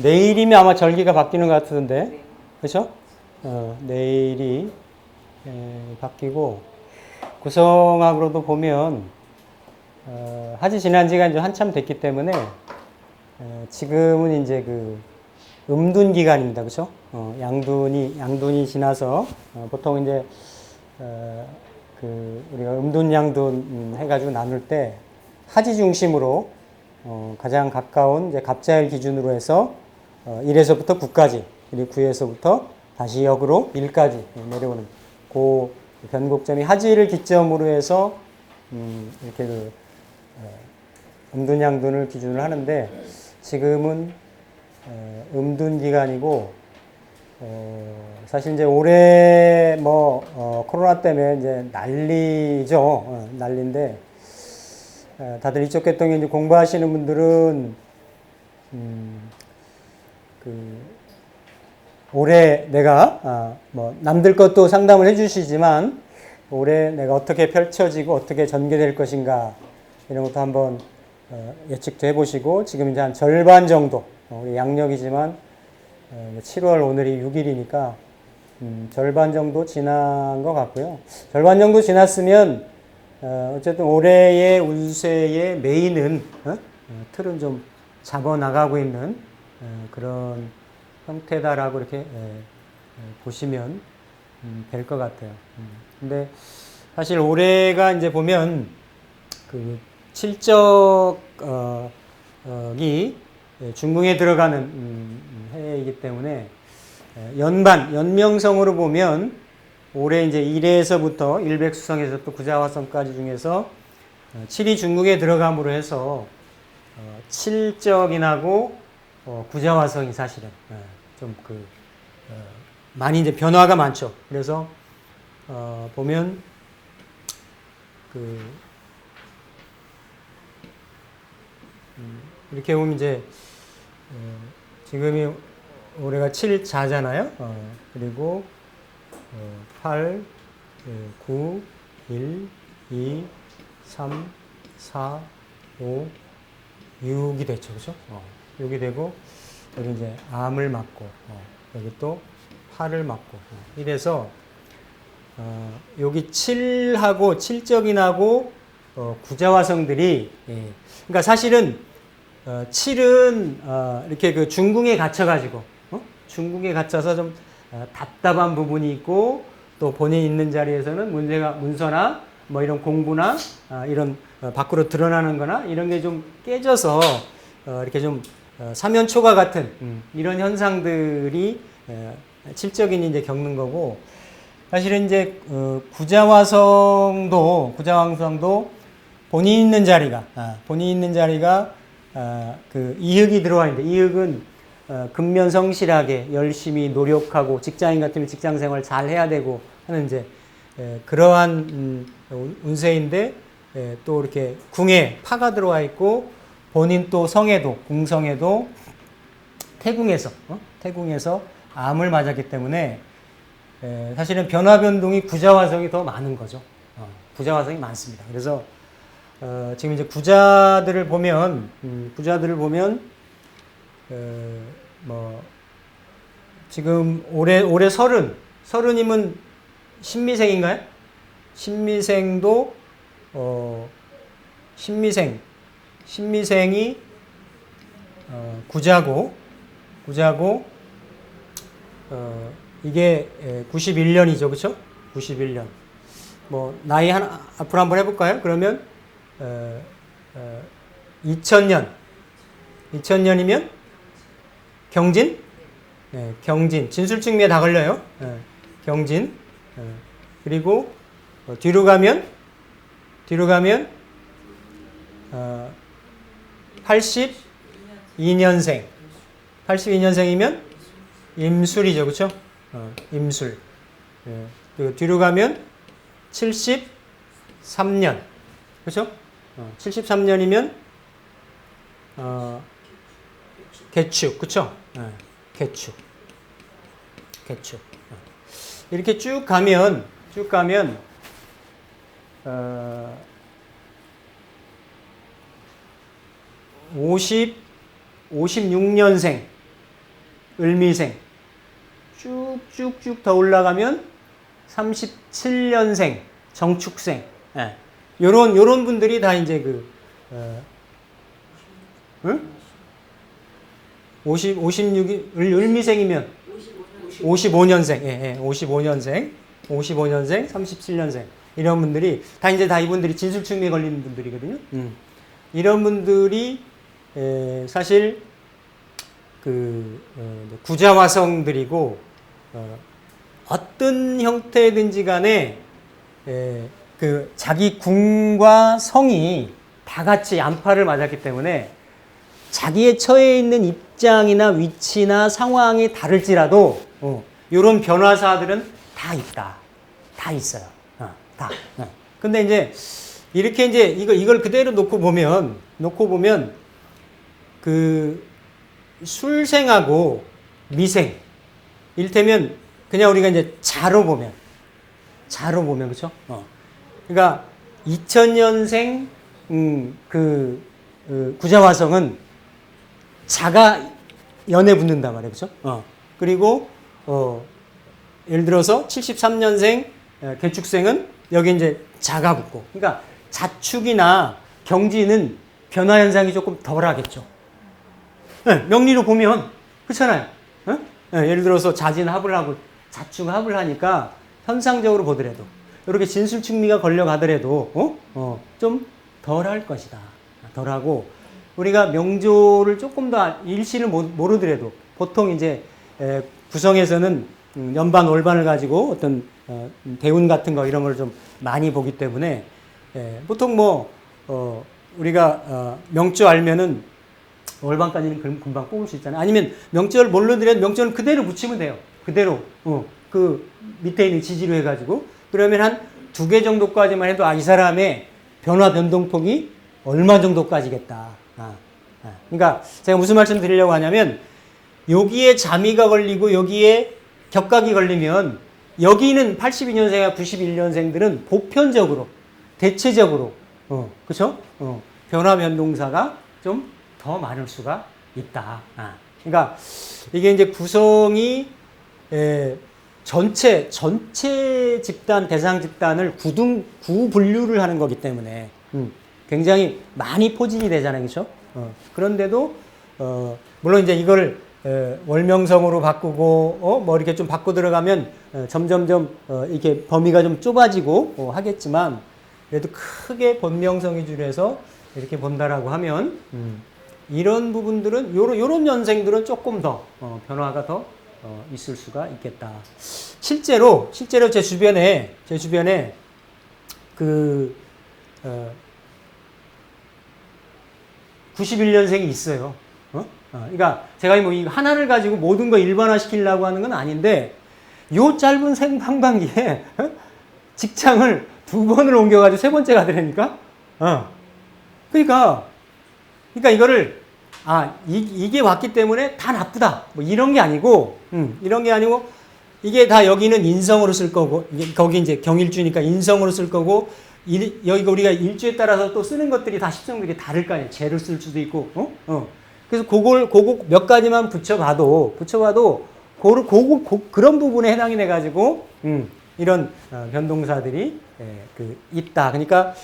내일이면 아마 절기가 바뀌는 것 같은데, 그렇죠? 내일이 바뀌고 구성학으로도 보면 하지 지난 지가 이제 한참 됐기 때문에 지금은 이제 그 음둔 기간입니다, 그렇죠? 양둔이 지나서 보통 이제 그 우리가 음둔 양둔 해가지고 나눌 때 하지 중심으로 가장 가까운 이제 갑자일 기준으로 해서 1에서부터 9까지, 그리고 9에서부터 다시 역으로 1까지 내려오는 그 변곡점이 하지를 기점으로 해서 이렇게 그 음둔양둔을 기준으로 하는데 지금은 음둔 기간이고 사실 이제 올해 코로나 때문에 이제 난리죠. 난리인데 다들 이쪽 계통에 이제 공부하시는 분들은 올해 내가 남들 것도 상담을 해주시지만 올해 내가 어떻게 펼쳐지고 어떻게 전개될 것인가 이런 것도 한번 예측도 해보시고 지금 이제 한 절반 정도 우리 양력이지만 7월 오늘이 6일이니까 절반 정도 지난 것 같고요. 절반 정도 지났으면 어쨌든 올해의 운세의 메인은 틀은 좀 잡아나가고 있는 그런 형태다라고 이렇게 보시면 될 것 같아요. 근데 사실 올해가 이제 보면 그 칠적이 중궁에 들어가는 해이기 때문에 연명성으로 보면 올해 이제 1회에서부터 일백수성에서부터 구자화성까지 중에서 7이 중궁에 들어감으로 해서 칠적인하고 구자화성이 사실은 좀 많이 이제 변화가 많죠. 그래서 보면 이렇게 보면 이제 지금이 올해가 7자잖아요. 그리고 8, 9, 1, 2, 3, 4, 5, 6이 됐죠. 그죠? 6이 되고, 여기 이제 암을 맞고, 여기 또 8을 맞고, 이래서, 여기 7하고, 7적인하고, 구자화성들이, 그러니까 사실은, 7은, 이렇게 그 중궁에 갇혀가지고, 중궁에 갇혀서 좀 답답한 부분이 있고, 또 본인이 있는 자리에서는 문서나 뭐 이런 공부나 이런 밖으로 드러나는 거나 이런 게 좀 깨져서 이렇게 좀 사면초가 같은 이런 현상들이 칠적인이 이제 겪는 거고 사실은 이제 구자화성도 본인 있는 자리가 그 이흑이 들어와 있는데 이흑은 근면성실하게 열심히 노력하고 직장인 같으면 직장 생활 잘 해야 되고 하는 이제 그러한 운세인데 또 이렇게 궁에 파가 들어와 있고 본인 또 성에도 궁성에도 태궁에서 암을 맞았기 때문에 사실은 변화 변동이 구자화성이 더 많은 거죠. 구자화성이 많습니다. 그래서 지금 이제 구자들을 보면 지금 올해 서른이면 신미생인가요? 신미생도 신미생이 구자고 이게 91년이죠, 그렇죠? 91년. 나이 하나 앞으로 한번 해볼까요? 그러면 2000년이면 경진? 네, 경진. 진술증미에 다 걸려요. 네, 경진. 그리고 뒤로 가면 82년생. 82년생이면 임술이죠, 그렇죠? 임술. 그리고 뒤로 가면 73년. 그렇죠? 73년이면 개축. 그렇죠? 개축. 이렇게 쭉 가면 쭉 가면 56년생 을미생 쭉쭉쭉 더 올라가면 37년생 정축생 예. 요런 분들이 다 이제 응? 56이 을미생이면 55년생 예, 예. 55년생 37년생 이런 분들이 다 이제 다 이분들이 진술충미에 걸리는 분들이거든요. 이런 분들이 사실 구자화성들이고 어떤 형태든지 간에 자기 궁과 성이 다 같이 안파를 맞았기 때문에 자기의 처해 있는 입장이나 위치나 상황이 다를지라도 이런 변화사들은 다 있다. 다 있어요. 다. 근데 이제 이렇게 이제 이걸 그대로 놓고 보면 술생하고 미생 이를테면 그냥 우리가 이제 자로 보면 그렇죠? 그러니까 2000년생 구자화성은 자가 연에 붙는단 말이에요. 그렇죠? 그리고 예를 들어서 73년생 개축생은 여기 이제 자가 붙고 그러니까 자축이나 경지는 변화 현상이 조금 덜하겠죠. 네, 명리로 보면 그렇잖아요. 네? 네, 예를 들어서 자진합을 하고 자축합을 하니까 현상적으로 보더라도 이렇게 진술충미가 걸려가더라도 좀 덜할 것이다. 덜하고 우리가 명조를 조금 더 일시를 모르더라도 보통 이제 구성에서는 연반 월반을 가지고 어떤 대운 같은 거 이런 걸 좀 많이 보기 때문에 보통 우리가 명조 알면은 월반까지는 금방 뽑을 수 있잖아요. 아니면 명조를 모르더라도 명조는 그대로 붙이면 돼요. 그대로 그 밑에 있는 지지로 해가지고 그러면 한 2개 정도까지만 해도 이 사람의 변화 변동폭이 얼마 정도까지겠다. 그러니까 제가 무슨 말씀 드리려고 하냐면 여기에 자미가 걸리고 여기에 격각이 걸리면 여기는 82년생과 91년생들은 보편적으로 대체적으로 그렇죠? 변화 변동사가 좀 더 많을 수가 있다. 그러니까 이게 이제 구성이 전체 집단 대상 집단을 구분류를 하는 거기 때문에 굉장히 많이 포진이 되잖아요, 그렇죠? 그런데도 물론 이제 이걸 월명성으로 바꾸고 뭐 이렇게 좀 바꿔 들어가면 점점점 이렇게 범위가 좀 좁아지고 하겠지만 그래도 크게 본명성 위주로 해서 이렇게 본다라고 하면 이런 부분들은 요런 연생들은 조금 더 변화가 더 있을 수가 있겠다. 실제로 제 주변에 91년생이 있어요. 그러니까 제가 뭐 이 하나를 가지고 모든 거 일반화 시키려고 하는 건 아닌데 요 짧은 상반기에 직장을 2번을 옮겨가지고 3번째 가더라니까. 그러니까 이거를 이게 왔기 때문에 다 나쁘다 뭐 이런 게 아니고 이게 다 여기는 인성으로 쓸 거고 거기 이제 경일주니까 인성으로 쓸 거고 여기가 우리가 일주에 따라서 또 쓰는 것들이 다 십성들이 다를 거 아니에요. 재를 쓸 수도 있고 그래서 그거 몇 가지만 붙여봐도 그런 부분에 해당이 돼 가지고 이런 변동사들이 있다. 그러니까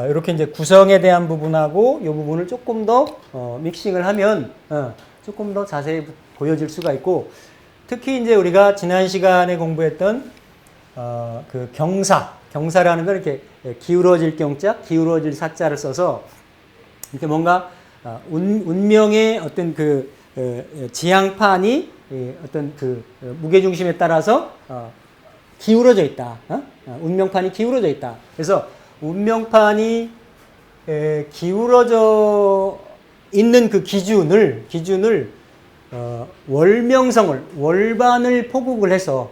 이렇게 이제 구성에 대한 부분하고 이 부분을 조금 더 믹싱을 하면 조금 더 자세히 보여질 수가 있고 특히 이제 우리가 지난 시간에 공부했던 그 경사라는 건 이렇게 기울어질 경자, 기울어질 사자를 써서 이렇게 뭔가 운명의 어떤 그 지향판이 어떤 그 무게중심에 따라서 기울어져 있다. 운명판이 기울어져 있다. 그래서 운명판이 기울어져 있는 그 기준을 월반을 포국을 해서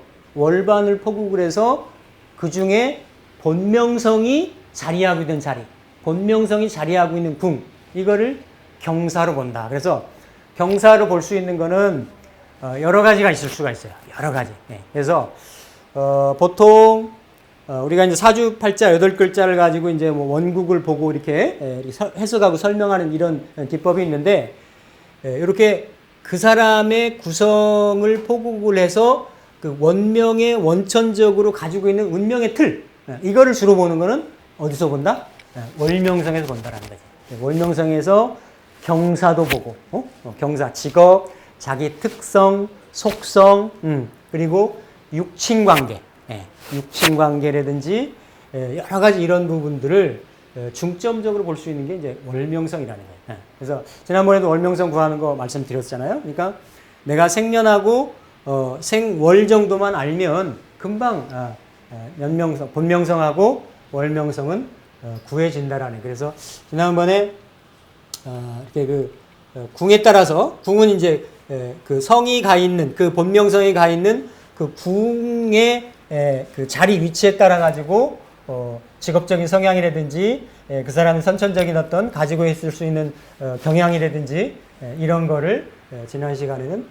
그 중에 본명성이 자리하고 있는 자리, 본명성이 자리하고 있는 궁, 이거를 경사로 본다. 그래서 경사로 볼 수 있는 거는 여러 가지가 있을 수가 있어요. 여러 가지. 그래서 보통 우리가 이제 사주팔자 8글자를 가지고 이제 뭐 원국을 보고 이렇게 해석하고 설명하는 이런 기법이 있는데, 이렇게 그 사람의 구성을 포국을 해서 그 원명의 원천적으로 가지고 있는 운명의 틀, 이거를 주로 보는 거는 어디서 본다? 월명성에서 본다라는 거지. 월명성에서 경사도 보고, 경사, 직업, 자기 특성, 속성, 그리고 육친관계, 육친관계라든지 여러 가지 이런 부분들을 중점적으로 볼 수 있는 게 이제 월명성이라는 거예요. 그래서 지난번에도 월명성 구하는 거 말씀드렸잖아요. 그러니까 내가 생년하고 생월 정도만 알면 금방 연명성, 본명성하고 월명성은 구해진다라는. 그래서 지난번에 이렇게 그 궁에 따라서, 궁은 이제 그 성이 가 있는, 그 본명성이 가 있는 그 궁의 그 자리 위치에 따라 가지고 직업적인 성향이라든지 그 사람의 선천적인 어떤 가지고 있을 수 있는 경향이라든지 이런 거를 지난 시간에는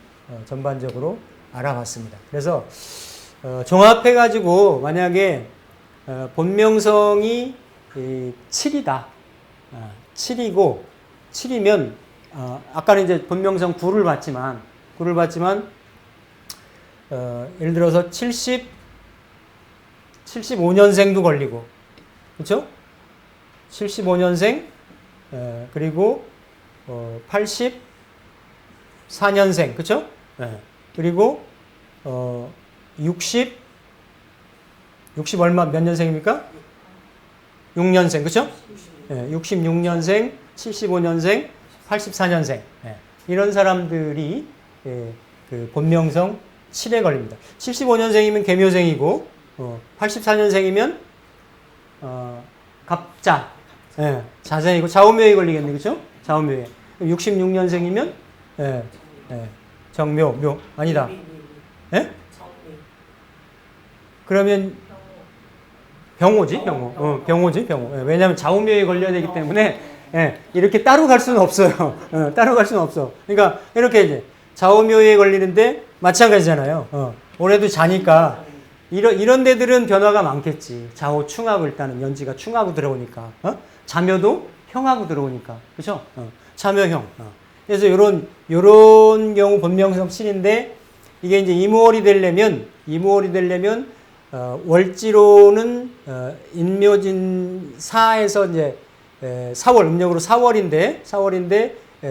전반적으로 알아봤습니다. 그래서 종합해 가지고 만약에 본명성이 7이다. 7이고 7이면 아까는 이제 본명성 9를 봤지만 예를 들어서 75년생도 걸리고, 그렇죠? 75년생, 그리고 84년생, 그렇죠? 그리고 60 얼마 몇 년생입니까? 6년생, 그렇죠? 66년생, 75년생, 84년생, 이런 사람들이 그 본명성 7에 걸립니다. 75년생이면 계묘생이고, 84년생이면 갑자, 자생이고, 좌우묘에 걸리겠네, 그렇죠? 좌우묘에. 66년생이면 정묘, 묘 아니다. 예? 그러면 병호지, 병호. 병호지, 병호. 왜냐하면 좌우묘에 걸려야 되기 때문에 이렇게 따로 갈 수는 없어요. 따로 갈 수는 없어. 그러니까 이렇게 이제 좌우묘에 걸리는데 마찬가지잖아요. 올해도 자니까 이런 데들은 변화가 많겠지. 좌우 충하고 일단은 연지가 충하고 들어오니까. 자묘도 형하고 들어오니까. 그렇죠? 자묘형. 그래서 요런 경우 본명성 7인데, 이게 이제 이무월이 되려면 월지로는 인묘진 4에서 이제 4월, 음력으로 4월인데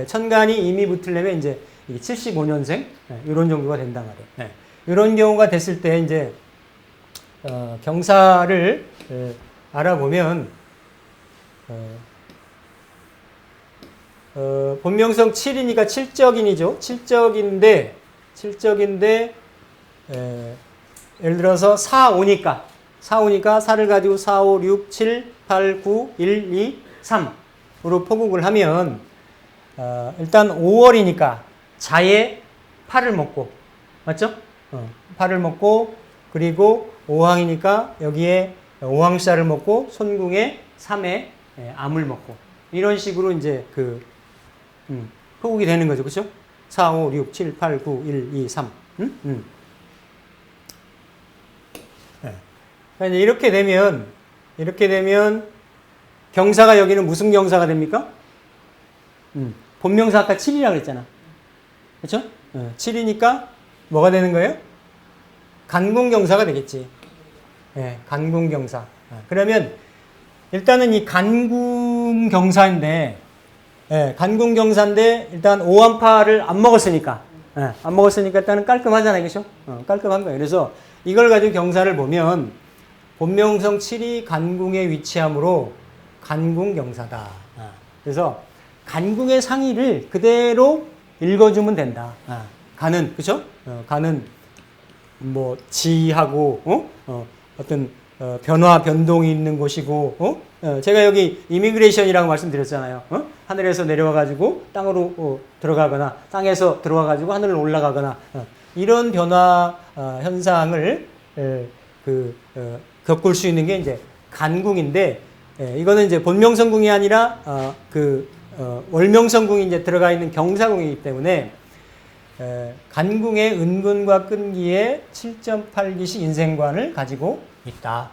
천간이 이미 붙으려면 이제 75년생 이런 정도가 된단 말이에요. 이런 경우가 됐을 때 이제 경사를 알아보면 본명성 7이니까 7적인이죠. 7적인데 예를 들어서 4, 5니까 4를 가지고 4, 5, 6, 7, 8, 9, 1, 2, 3으로 포국을 하면 일단 5월이니까 자에 8을 먹고, 맞죠? 8을 먹고, 그리고 5항이니까 여기에 5항자를 먹고 손궁에 3에 암을 먹고, 이런 식으로 이제 그 포국이 되는 거죠. 그렇죠? 4, 5, 6, 7, 8, 9, 1, 2, 3. 이렇게 되면 경사가 여기는 무슨 경사가 됩니까? 본명사 아까 7이라고 그랬잖아. 그렇죠? 7이니까 뭐가 되는 거예요? 간궁경사가 되겠지. 간궁경사. 그러면 일단은 이 간궁경사인데 일단 오한파를 안 먹었으니까 일단은 깔끔하잖아요. 그렇죠? 깔끔한 거예요. 그래서 이걸 가지고 경사를 보면 본명성 7이 간궁에 위치하므로 간궁경사다. 그래서 간궁의 상의를 그대로 읽어주면 된다. 간은, 그쵸? 간은 뭐 지하고 어떤 변화, 변동이 있는 곳이고, 제가 여기 이미그레이션이라고 말씀드렸잖아요. 하늘에서 내려와가지고 땅으로 들어가거나, 땅에서 들어와가지고 하늘로 올라가거나, 이런 변화 현상을 겪을 수 있는 게 이제 간궁인데, 이거는 이제 본명성궁이 아니라 월명성궁이 이제 들어가 있는 경사궁이기 때문에 간궁의 은근과 끈기의 7.8기시 인생관을 가지고 있다.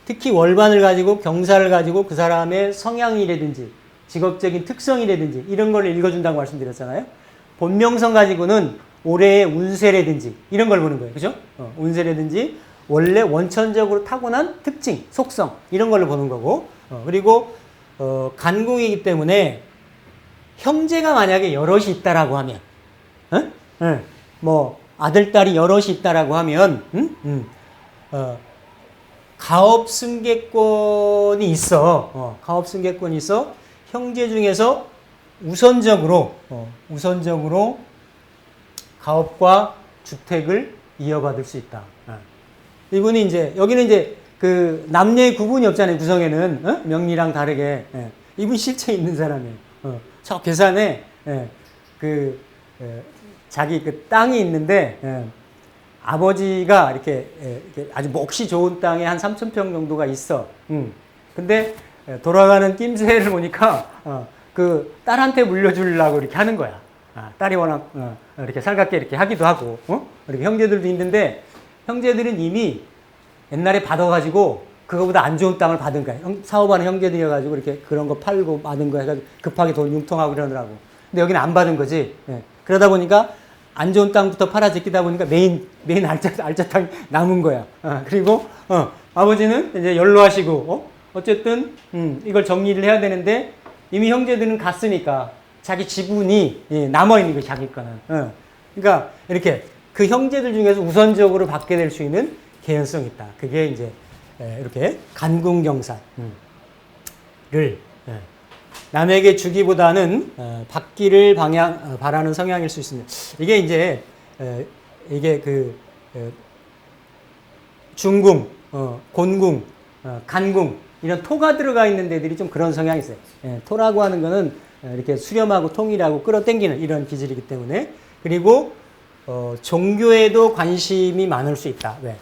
특히 월반을 가지고 경사를 가지고 그 사람의 성향이라든지 직업적인 특성이라든지 이런 걸 읽어준다고 말씀드렸잖아요. 본명성 가지고는 올해의 운세라든지 이런 걸 보는 거예요. 그죠? 운세라든지 원래 원천적으로 타고난 특징, 속성 이런 걸로 보는 거고 그리고 간궁이기 때문에 형제가 만약에 여럿이 있다라고 하면 뭐 아들, 딸이 여럿이 있다라고 하면 가업 승계권이 있어. 가업 승계권이 있어. 형제 중에서 우선적으로 가업과 주택을 이어받을 수 있다. 이분이 이제 여기는 이제 그 남녀의 구분이 없잖아요. 구성에는 명리랑 다르게 이분 실제 있는 사람이에요. 저 괴산에 자기 그 땅이 있는데 아버지가 이렇게 아주 몫이 좋은 땅에 한 3,000평 정도가 있어. 근데 돌아가는 낌새를 보니까 그 딸한테 물려주려고 이렇게 하는 거야. 딸이 워낙 이렇게 살갑게 이렇게 하기도 하고, 이렇게 형제들도 있는데 형제들은 이미 옛날에 받아가지고 그거보다 안 좋은 땅을 받은 거야. 사업하는 형제들이어가지고 이렇게 그런 거 팔고 받은 거 해가지고 급하게 돈 융통하고 그러느라고. 근데 여기는 안 받은 거지. 그러다 보니까 안 좋은 땅부터 팔아 제끼다 보니까 메인 알짜 땅이 남은 거야. 그리고 아버지는 이제 연로하시고 어쨌든 이걸 정리를 해야 되는데 이미 형제들은 갔으니까 자기 지분이 남아 있는 거야, 자기 거는. 그러니까 이렇게 그 형제들 중에서 우선적으로 받게 될 수 있는 개연성이 있다. 그게 이제 이렇게 간궁경사를 남에게 주기보다는 받기를 바라는 성향일 수 있습니다. 이게 이제 이게 그 중궁, 곤궁, 간궁 이런 토가 들어가 있는 데들이 좀 그런 성향이 있어요. 토라고 하는 거는 이렇게 수렴하고 통일하고 끌어당기는 이런 기질이기 때문에 그리고 종교에도 관심이 많을 수 있다. 왜?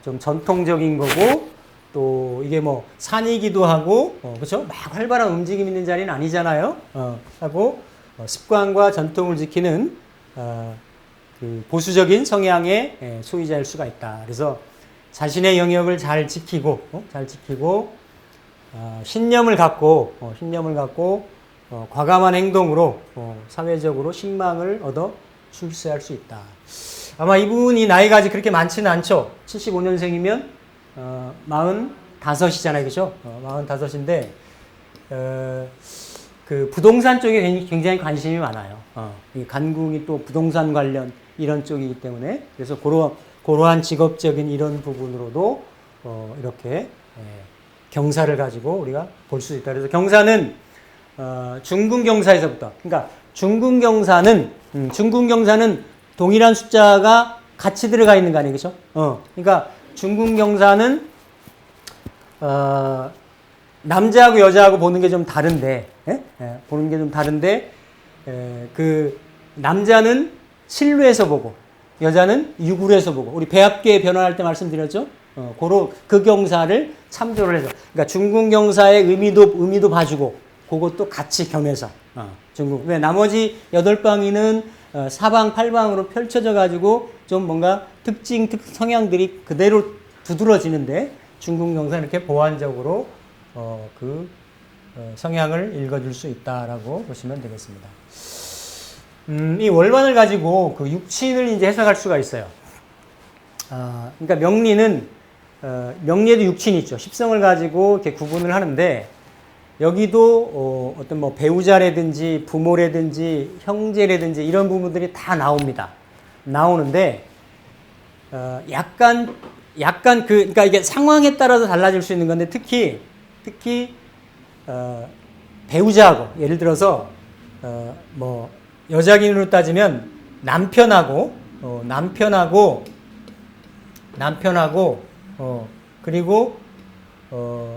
좀 전통적인 거고 또 이게 뭐 산이기도 하고 그렇죠? 막 활발한 움직임 있는 자리는 아니잖아요. 하고 습관과 전통을 지키는 그 보수적인 성향의 소유자일 수가 있다. 그래서 자신의 영역을 잘 지키고 신념을 갖고 과감한 행동으로 사회적으로 신망을 얻어 출세할 수 있다. 아마 이분이 나이가 아직 그렇게 많지는 않죠. 75년생이면 45이잖아요. 그죠? 45인데 그 부동산 쪽에 굉장히 관심이 많아요. 이 간궁이 또 부동산 관련 이런 쪽이기 때문에 그래서 그러한 직업적인 이런 부분으로도 이렇게 경사를 가지고 우리가 볼 수 있다. 그래서 경사는 중궁경사에서부터 그러니까 중궁경사는 동일한 숫자가 같이 들어가 있는 거 아니에요, 그렇죠? 그러니까 중궁경사는 남자하고 여자하고 보는 게 좀 다른데, 보는 게 좀 다른데, 그 남자는 실루에서 보고 여자는 유굴에서 보고 우리 배합계 변환할 때 말씀드렸죠? 그 경사를 참조를 해서 그러니까 중궁경사의 의미도 봐주고 그것도 같이 겸해서 중궁. 왜 나머지 8방위는 사방, 팔방으로 펼쳐져 가지고 좀 뭔가 성향들이 그대로 두드러지는데 중궁경사는 이렇게 보완적으로 성향을 읽어줄 수 있다라고 보시면 되겠습니다. 이 월반을 가지고 그 육친을 이제 해석할 수가 있어요. 그러니까 명리에도 육친이 있죠. 십성을 가지고 이렇게 구분을 하는데 여기도 어떤 뭐 배우자라든지 부모라든지 형제라든지 이런 부분들이 다 나오는데 약간 그러니까 이게 상황에 따라서 달라질 수 있는 건데 특히 배우자하고 예를 들어서 뭐 여자 기준으로 따지면 남편하고 그리고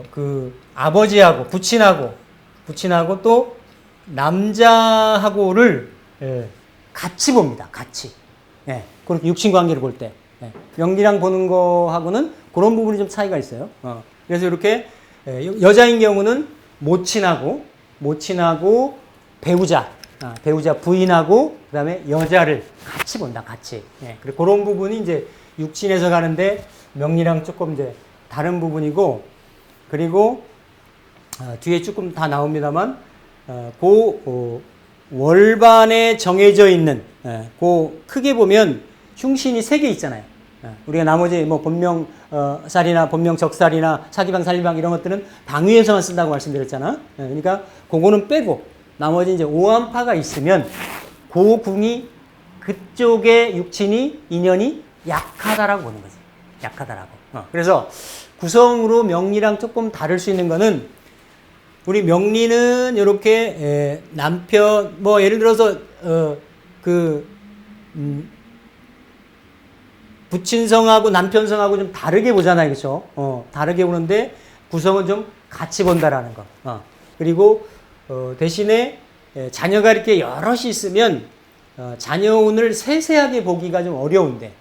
그 아버지하고 부친하고 또 남자하고를 같이 봅니다. 같이. 그렇게 육친 관계를 볼 때. 명리랑 보는 거하고는 그런 부분이 좀 차이가 있어요. 그래서 이렇게 여자인 경우는 모친하고 배우자 부인하고 그다음에 여자를 같이 본다. 같이. 그리고 그런 부분이 이제 육친에서 가는데 명리랑 조금 이제 다른 부분이고, 그리고 뒤에 조금 다 나옵니다만 월반에 정해져 있는 크게 보면 흉신이 3개 있잖아요. 우리가 나머지 뭐 본명살이나 본명적살이나 사기방 살리방 이런 것들은 방위에서만 쓴다고 말씀드렸잖아. 그러니까 그거는 빼고 나머지 이제 오한파가 있으면 고궁이 그쪽의 육친이 인연이 약하다라고 보는 거지. 약하다라고. 그래서 구성으로 명리랑 조금 다를 수 있는 거는 우리 명리는 이렇게 남편 뭐 예를 들어서 부친성하고 남편성하고 좀 다르게 보잖아요, 그렇죠? 다르게 보는데 구성은 좀 같이 본다라는 거. 그리고 대신에 자녀가 이렇게 여럿이 있으면 자녀운을 세세하게 보기가 좀 어려운데,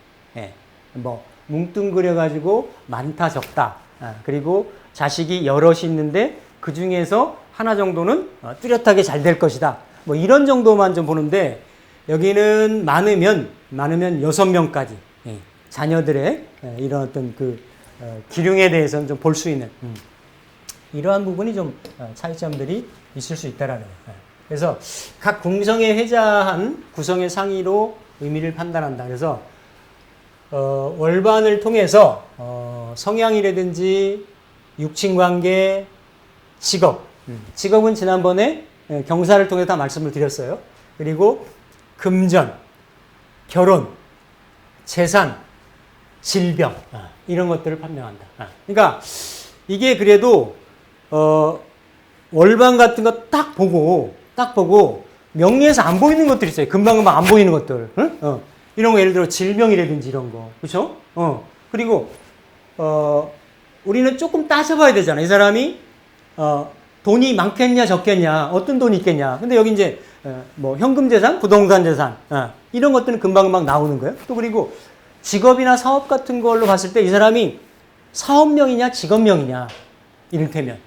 뭐 뭉뚱그려 가지고 많다 적다. 그리고 자식이 여럿이 있는데 그 중에서 하나 정도는 뚜렷하게 잘 될 것이다. 뭐 이런 정도만 좀 보는데 여기는 많으면 6명까지 자녀들의 이런 어떤 기륭에 대해서는 좀 볼 수 있는 이러한 부분이 좀 차이점들이 있을 수 있다라는 거예요. 그래서 각 궁성에 회자한 구성의 상의로 의미를 판단한다. 그래서 월반을 통해서 성향이라든지 육친관계, 직업, 직업은 지난번에 경사를 통해서 다 말씀을 드렸어요. 그리고 금전, 결혼, 재산, 질병 이런 것들을 판명한다. 그러니까 이게 그래도 월반 같은 거 딱 보고 명리에서 안 보이는 것들이 있어요. 금방금방 안 보이는 것들. 이런 거 예를 들어 질병이라든지 이런 거. 그렇죠? 그리고 우리는 조금 따져봐야 되잖아. 이 사람이 돈이 많겠냐 적겠냐 어떤 돈이 있겠냐. 근데 여기 이제 뭐 현금 재산, 부동산 재산 이런 것들은 금방금방 나오는 거예요. 또 그리고 직업이나 사업 같은 걸로 봤을 때 이 사람이 사업명이냐 직업명이냐 이를테면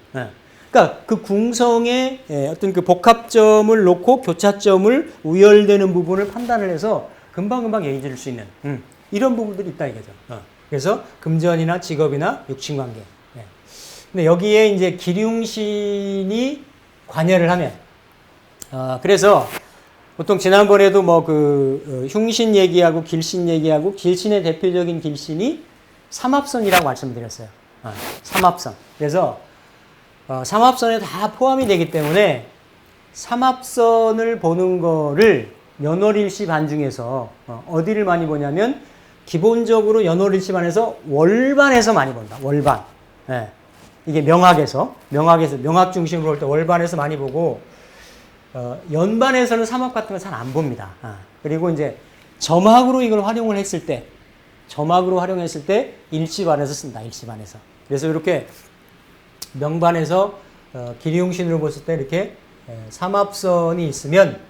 그러니까 그 궁성의 어떤 그 복합점을 놓고 교차점을 우열되는 부분을 판단을 해서 금방금방 얘기 줄 수 있는 이런 부분들이 있다 이거죠. 그래서 금전이나 직업이나 육친관계. 근데 여기에 이제 기륭신이 관여를 하면 그래서 보통 지난번에도 뭐 흉신 얘기하고 길신 얘기하고 길신의 대표적인 길신이 삼합선이라고 말씀드렸어요. 삼합선. 그래서 삼합선에 다 포함이 되기 때문에 삼합선을 보는 거를 연월일시 반 중에서 어디를 많이 보냐면 기본적으로 연월일시 반에서 월반에서 많이 본다. 월반. 이게 명학에서 명학 중심으로 볼 때 월반에서 많이 보고 연반에서는 삼합 같은 거 잘 안 봅니다. 그리고 이제 점학으로 이걸 활용을 했을 때 일시반에서 쓴다. 일시반에서. 그래서 이렇게 명반에서 기룡신으로 봤을 때 이렇게 삼합선이 있으면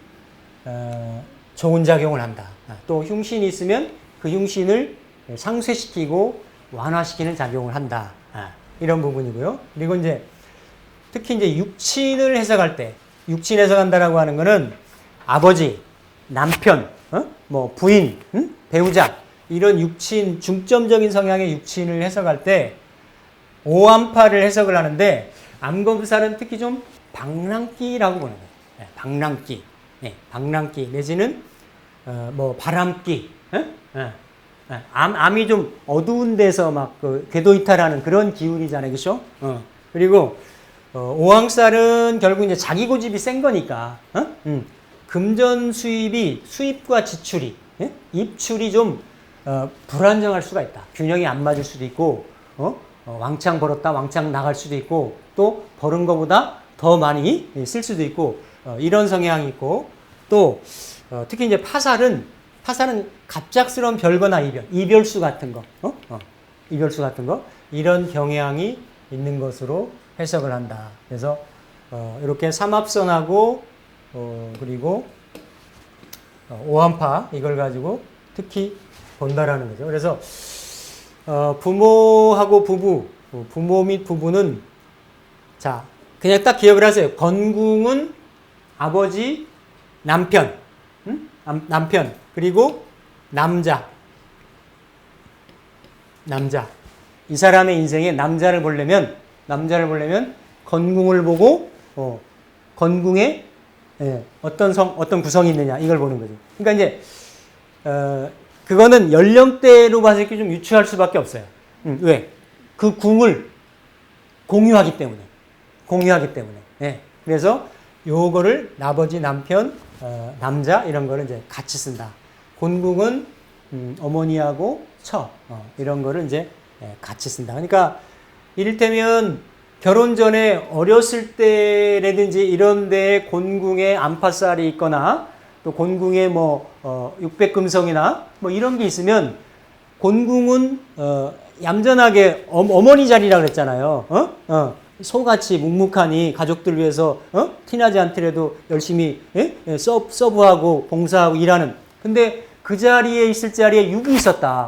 좋은 작용을 한다. 또 흉신이 있으면 그 흉신을 상쇄시키고 완화시키는 작용을 한다. 이런 부분이고요. 그리고 이제 특히 이제 육친을 해석할 때 육친 해석한다라고 하는 거는 아버지, 남편, 뭐 부인, 배우자 이런 육친 중점적인 성향의 육친을 해석할 때 오한파를 해석을 하는데 암검살은 특히 좀 방랑기라고 보는 거예요. 방랑기, 방랑기 내지는 뭐 바람기, 암이 좀 어두운 데서 막 궤도이탈하는 그런 기운이잖아요, 그렇죠? 그리고 오항살은 결국 이제 자기 고집이 센 거니까 금전 수입과 지출이 입출이 좀 불안정할 수가 있다. 균형이 안 맞을 수도 있고 왕창 벌었다 왕창 나갈 수도 있고 또 벌은 것보다 더 많이 쓸 수도 있고 이런 성향이 있고 또 특히 이제 파살은 갑작스러운 별거나 이별수 같은 거 이별수 같은 거 이런 경향이 있는 것으로 해석을 한다. 그래서 이렇게 삼합선하고 그리고 오한파 이걸 가지고 특히 본다라는 거죠. 그래서 부모하고 부모 및 부부는 자 그냥 딱 기억을 하세요. 건궁은 아버지, 남편, 남편 그리고 남자 이 사람의 인생에 남자를 보려면 건궁을 보고 건궁에 어떤 구성이 있느냐 이걸 보는 거죠. 그러니까 이제 그거는 연령대로 봤을 때 좀 유추할 수밖에 없어요. 왜? 그 궁을 공유하기 때문에. 예. 그래서 요거를 아버지, 남편, 남자 이런 거를 이제 같이 쓴다. 곤궁은 어머니하고 처 이런 거를 이제 같이 쓴다. 그러니까 이를테면 결혼 전에 어렸을 때라든지 이런 데에 곤궁에 안팎살이 있거나 또 곤궁에 뭐 육백금성이나 뭐 이런 게 있으면 곤궁은 얌전하게 어머니 자리라 그랬잖아요. 소같이 묵묵하니 가족들 위해서 티나지 않더라도 열심히 서브하고 봉사하고 일하는. 근데 그 자리에 있을 자리에 육이 있었다.